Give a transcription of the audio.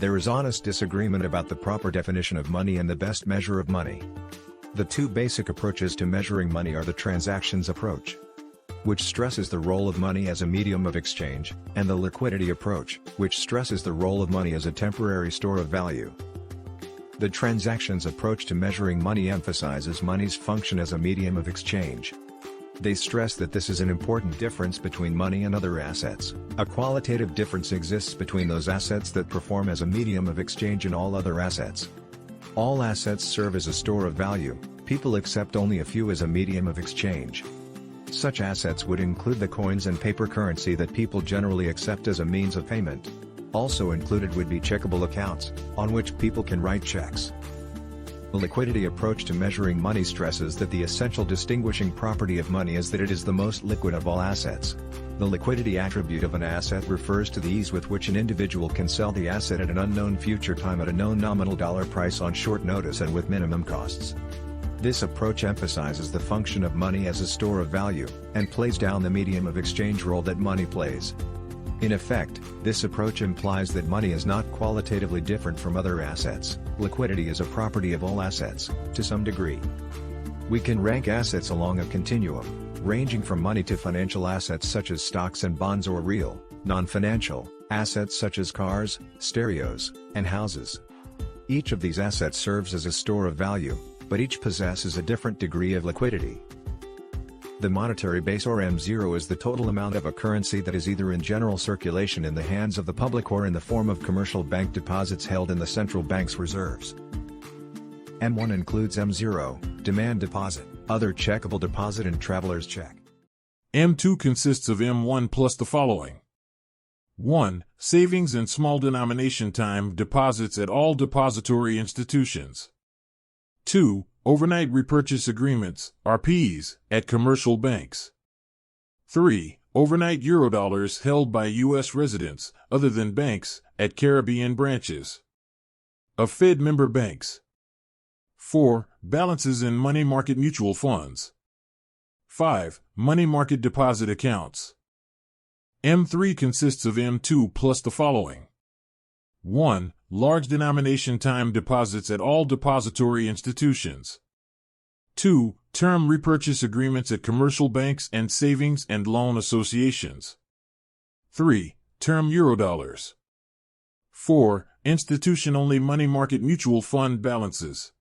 There is honest disagreement about the proper definition of money and the best measure of money. The two basic approaches to measuring money are the transactions approach, which stresses the role of money as a medium of exchange, and the liquidity approach, which stresses the role of money as a temporary store of value. The transactions approach to measuring money emphasizes money's function as a medium of exchange. They stress that this is an important difference between money and other assets. A qualitative difference exists between those assets that perform as a medium of exchange and all other assets. All assets serve as a store of value, people accept only a few as a medium of exchange. Such assets would include the coins and paper currency that people generally accept as a means of payment. Also included would be checkable accounts, on which people can write checks. The liquidity approach to measuring money stresses that the essential distinguishing property of money is that it is the most liquid of all assets. The liquidity attribute of an asset refers to the ease with which an individual can sell the asset at an unknown future time at a known nominal dollar price on short notice and with minimum costs. This approach emphasizes the function of money as a store of value, and plays down the medium of exchange role that money plays. In effect, this approach implies that money is not qualitatively different from other assets. Liquidity is a property of all assets, to some degree. We can rank assets along a continuum, ranging from money to financial assets such as stocks and bonds or real, non-financial, assets such as cars, stereos, and houses. Each of these assets serves as a store of value, but each possesses a different degree of liquidity. The monetary base or M0 is the total amount of a currency that is either in general circulation in the hands of the public or in the form of commercial bank deposits held in the central bank's reserves. M1 includes M0, demand deposit, other checkable deposit and traveler's check. M2 consists of M1 plus the following. 1. Savings and small denomination time deposits at all depository institutions. 2. Overnight repurchase agreements, RPs, at commercial banks. 3. Overnight Eurodollars held by U.S. residents, other than banks, at Caribbean branches of Fed member banks. 4. Balances in money market mutual funds. 5. Money market deposit accounts. M3 consists of M2 plus the following. 1. Large denomination time deposits at all depository institutions. 2. Term repurchase agreements at commercial banks and savings and loan associations. 3. Term Eurodollars. 4. Institution-only money market mutual fund balances.